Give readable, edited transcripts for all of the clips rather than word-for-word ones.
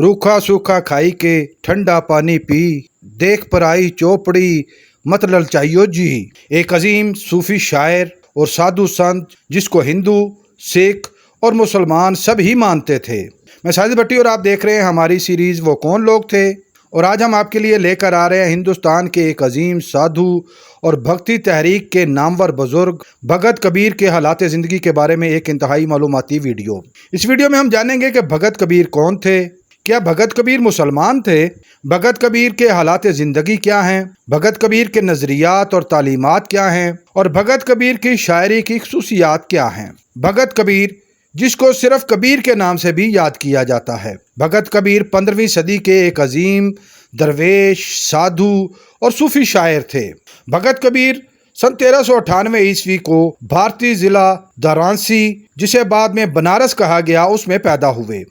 रूखा सूखा खाई के ठंडा पानी पी, देख पर आई चौपड़ी मत ललचाइयो जी। एक अजीम सूफी शायर और साधु संत जिसको हिंदू, सिख और मुसलमान सब ही मानते थे। मैं साजिद भट्टी और आप देख रहे हैं हमारी सीरीज़ वो कौन लोग थे। और आज हम आपके लिए लेकर आ रहे हैं हिंदुस्तान के एक अजीम साधु और भक्ति तहरीक के नामवर बुजुर्ग भगत कबीर के हालात ज़िंदगी के बारे में एक इंतहाई मालूमाती वीडियो। इस वीडियो में हम जानेंगे कि भगत कबीर कौन थे, क्या भगत कबीर मुसलमान थे, भगत कबीर के हालात ज़िंदगी क्या हैं, भगत कबीर के नज़रियात और तालीमात क्या हैं और भगत कबीर की शायरी की खसूसियात क्या हैं। भगत कबीर जिसको सिर्फ कबीर के नाम से भी याद किया जाता है। भगत कबीर 15वीं सदी के एक अजीम दरवेश, साधु और सूफी शायर थे। भगत कबीर सन 1398 ईस्वी को भारतीय ज़िला वाराणसी, जिसे बाद में बनारस कहा गया, उसमें पैदा हुए।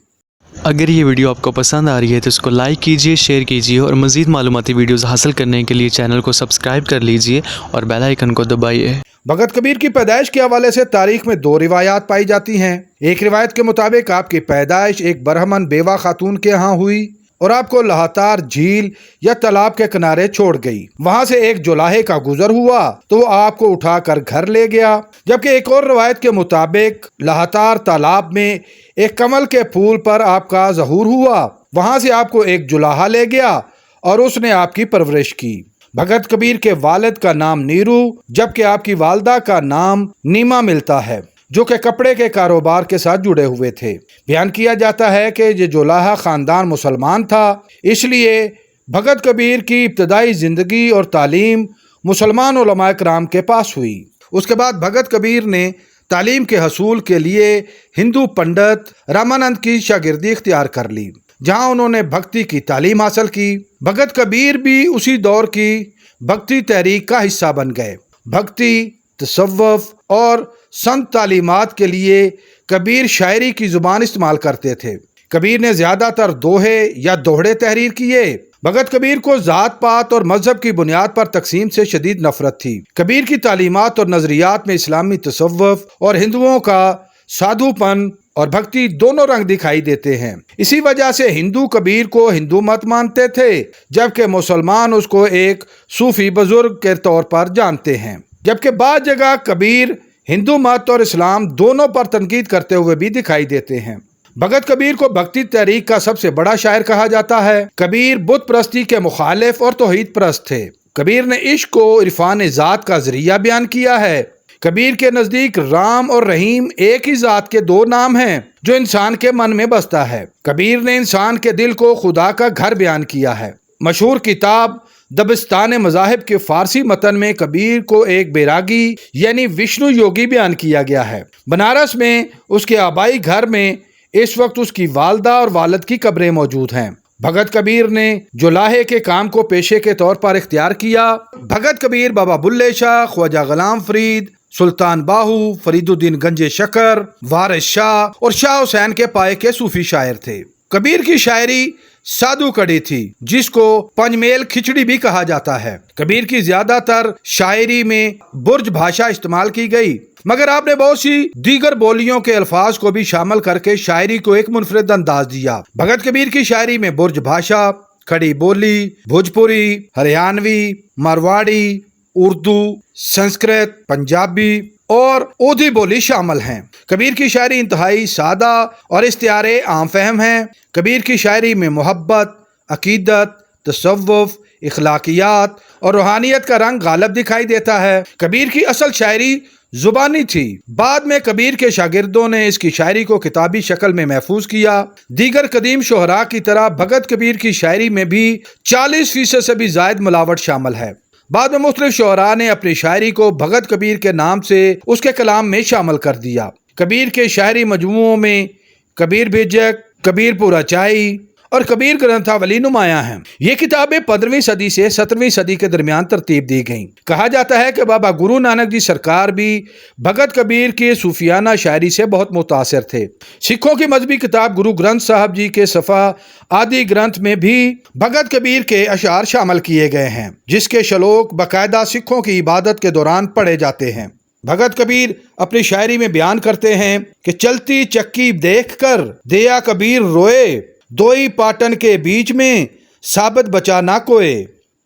अगर ये वीडियो आपको पसंद आ रही है तो इसको लाइक कीजिए, शेयर कीजिए और मज़ीद मालूमाती वीडियोस हासिल करने के लिए चैनल को सब्सक्राइब कर लीजिए और बेल आइकन को दबाइए। भगत कबीर की पैदाइश के हवाले से तारीख में दो रिवायात पाई जाती हैं। एक रिवायत के मुताबिक आपकी पैदाइश एक बरहमन बेवा खातून के यहाँ हुई और आपको लहातार झील या तालाब के किनारे छोड़ गई। वहां से एक जुलाहे का गुजर हुआ तो वो आपको उठाकर घर ले गया। जबकि एक और रवायत के मुताबिक लहातार तालाब में एक कमल के फूल पर आपका ज़हूर हुआ। वहां से आपको एक जुलाहा ले गया और उसने आपकी परवरिश की। भगत कबीर के वालिद का नाम नीरू जबकि आपकी वालदा का नाम नीमा मिलता है, जो कि कपड़े के कारोबार के साथ जुड़े हुए थे। बयान किया जाता है कि ये जुलाहा ख़ानदान मुसलमान था, इसलिए भगत कबीर की इब्तदाई ज़िंदगी और तालीम मुसलमान उलमाए किराम के पास हुई। उसके बाद भगत कबीर ने तालीम के हसूल के लिए हिंदू पंडित रामानंद की शागिर्दी इख्तियार कर ली, जहाँ उन्होंने भक्ति की तालीम हासिल की। भगत कबीर भी उसी दौर की भक्ति तहरीक का हिस्सा बन गए। भक्ति, तसव्वुफ और संत तालीमात के लिए कबीर शायरी की ज़ुबान इस्तेमाल करते थे। कबीर ने ज़्यादातर दोहे या दोहड़े तहरीर किए। भगत कबीर को ज़ात पात और मजहब की बुनियाद पर तकसीम से शदीद नफरत थी। कबीर की तालीमात और नज़रियात में इस्लामी तसव्वुफ और हिंदुओं का साधुपन और भक्ति दोनों रंग दिखाई देते हैं। इसी वजह से हिंदू कबीर को हिंदू मत मानते थे, जबकि मुसलमान उसको एक सूफी बुजुर्ग के तौर पर जानते हैं। जबकि बाद जगह कबीर हिंदू मत और इस्लाम दोनों पर तनकीद करते हुए भी दिखाई देते हैं। भगत कबीर को भक्ति तहरीक का सबसे बड़ा शायर कहा जाता है। कबीर बुत परस्ती के मुखालिफ और तौहीद परस्त थे। कबीर ने इश्क को इरफान ज़ात का जरिया बयान किया है। कबीर के नज़दीक राम और रहीम एक ही ज़ात के दो नाम हैं जो इंसान के मन में बसता है। कबीर ने इंसान के दिल को खुदा का घर बयान किया है। मशहूर किताब दबिस्तान मज़ाहिब के फारसी मतन में कबीर को एक बैरागी यानी विष्णु योगी बयान किया गया है। बनारस में उसके आबाई घर में इस वक्त उसकी वालदा और वालिद की कब्रें मौजूद हैं। भगत कबीर ने जुलाहे के काम को पेशे के तौर पर इख्तियार किया। भगत कबीर बाबा बुल्ले शाह, ख्वाजा गुलाम फरीद, सुल्तान बाहू, फरीदुद्दीन गंजे शकर, वारिस शाह और शाह हुसैन के पाए के सूफी शायर थे। कबीर की शायरी साधु कड़ी थी, जिसको पंजमेल खिचड़ी भी कहा जाता है। कबीर की ज्यादातर शायरी में बुर्ज भाषा इस्तेमाल की गई, मगर आपने बहुत सी दीगर बोलियों के अल्फाज को भी शामिल करके शायरी को एक मुनफरिद अंदाज दिया। भगत कबीर की शायरी में बुर्ज भाषा, खड़ी बोली, भोजपुरी, हरियाणवी, मारवाड़ी, उर्दू, संस्कृत, पंजाबी और ओधी बोली शामिल हैं। कबीर की शायरी इंतहाई सादा और इख्तियारे आम फहम है। कबीर की शायरी में मोहब्बत, अकीदत, तसव्वुफ, इखलाकियात और रूहानियत का रंग गालिब दिखाई देता है। कबीर की असल शायरी जुबानी थी। बाद में कबीर के शागिर्दों ने इसकी शायरी को किताबी शक्ल में महफूज किया। दीगर कदीम शोहरा की तरह भगत कबीर की शायरी में भी 40% से भी जायद मिलावट शामिल है। बाद में मुख्तलिफ शोहरा ने अपनी शायरी को भगत कबीर के नाम से उसके कलाम में शामिल कर दिया। कबीर के शायरी मजमूओं में कबीर बेजक, कबीर पूरा चाई और कबीर ग्रंथावली नुमाया हैं। ये किताबें 15वीं सदी से 17वीं सदी के दरमियान तरतीब दी गईं। कहा जाता है कि बाबा गुरु नानक जी सरकार भी भगत कबीर के सूफियाना शायरी से बहुत मुतासिर थे। सिखों की मजहबी किताब गुरु ग्रंथ साहब जी के सफ़ा आदि ग्रंथ में भी भगत कबीर के अशार शामिल किए गए हैं, जिसके शलोक बाकायदा सिखों की इबादत के दौरान पढ़े जाते हैं। भगत कबीर अपनी शायरी में बयान करते हैं कि चलती चक्की देखकर दिया कबीर रोए, दोई पाटन के बीच में साबित बचा ना कोई।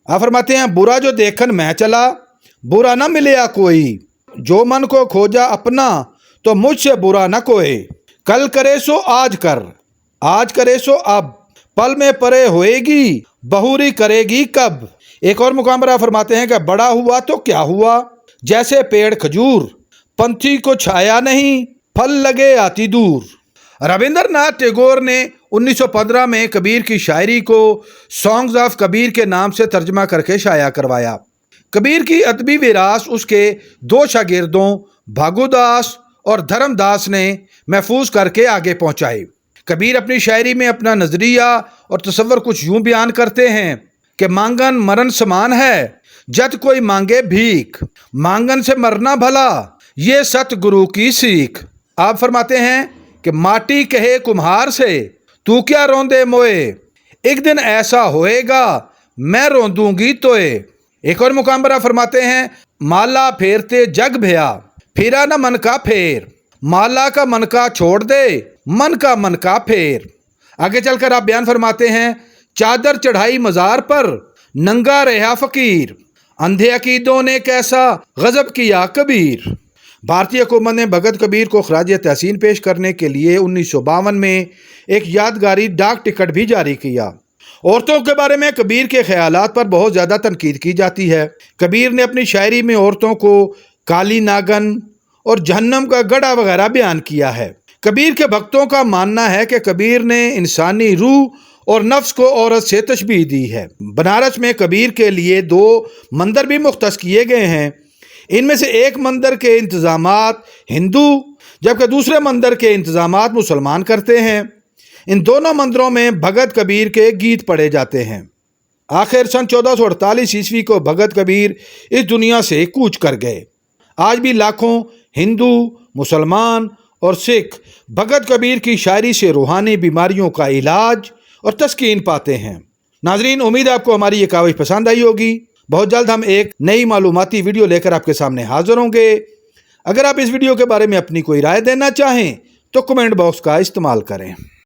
आप फरमाते हैं बुरा जो देखन मैं चला, बुरा ना मिलया कोई। जो मन को खोजा अपना, तो मुझसे बुरा न कोई। कल करे सो आज कर, आज करे सो अब, पल में परे होएगी, बहुरी करेगी कब। एक और मुकाम पर आप फरमाते हैं कि बड़ा हुआ तो क्या हुआ, जैसे पेड़ खजूर, पंथी को छाया नहीं, फल लगे आती दूर। रविंद्रनाथ टैगोर ने 1915 में कबीर की शायरी को सॉन्ग्स ऑफ कबीर के नाम से तर्जमा करके शाया करवाया। कबीर की अदबी विरासत उसके दो शागिर्दों भागुदास और धर्मदास ने महफूज करके आगे पहुंचाई। कबीर अपनी शायरी में अपना नजरिया और तसव्वुर कुछ यूं बयान करते हैं कि मांगन मरण समान है, जत कोई मांगे भीख, मांगन से मरना भला, ये सतगुरु की सीख। आप फरमाते हैं कि माटी कहे कुम्हार से, तू क्या रोंदे मोए, एक दिन ऐसा होएगा मैं रोंदूंगी तोए। एक और मुकाम पर आप फरमाते हैं माला फेरते जग भया, फिरा न मन का फेर, माला का मन का छोड़ दे, मन का मन का फेर। आगे चलकर आप बयान फरमाते हैं चादर चढ़ाई मजार पर, नंगा रहा फकीर, अंधे अकीदों ने कैसा गजब किया कबीर। भारतीय हुकूमत ने भगत कबीर को खराज तहसीन पेश करने के लिए 1952 में एक यादगारी डाक टिकट भी जारी किया। औरतों के बारे में कबीर के ख्यालात पर बहुत ज़्यादा तनकीद की जाती है। कबीर ने अपनी शायरी में औरतों को काली नागन और जहन्नम का गड़ा वगैरह बयान किया है। कबीर के भक्तों का मानना है कि कबीर ने इंसानी रूह और नफ्स को औरत से तशबीह दी है। बनारस में कबीर के लिए 2 मंदिर भी मुख्तस किए गए हैं। इनमें से एक मंदिर के इंतज़ामात हिंदू जबकि दूसरे मंदिर के इंतज़ामात मुसलमान करते हैं। इन दोनों मंदिरों में भगत कबीर के गीत पढ़े जाते हैं। आखिर सन 1448 ईस्वी को भगत कबीर इस दुनिया से कूच कर गए। आज भी लाखों हिंदू, मुसलमान और सिख भगत कबीर की शायरी से रूहानी बीमारियों का इलाज और तस्कीन पाते हैं। नाजरीन, उम्मीद है आपको हमारी ये काविश पसंद आई होगी। बहुत जल्द हम एक नई मालूमाती वीडियो लेकर आपके सामने हाजिर होंगे। अगर आप इस वीडियो के बारे में अपनी कोई राय देना चाहें तो कमेंट बॉक्स का इस्तेमाल करें।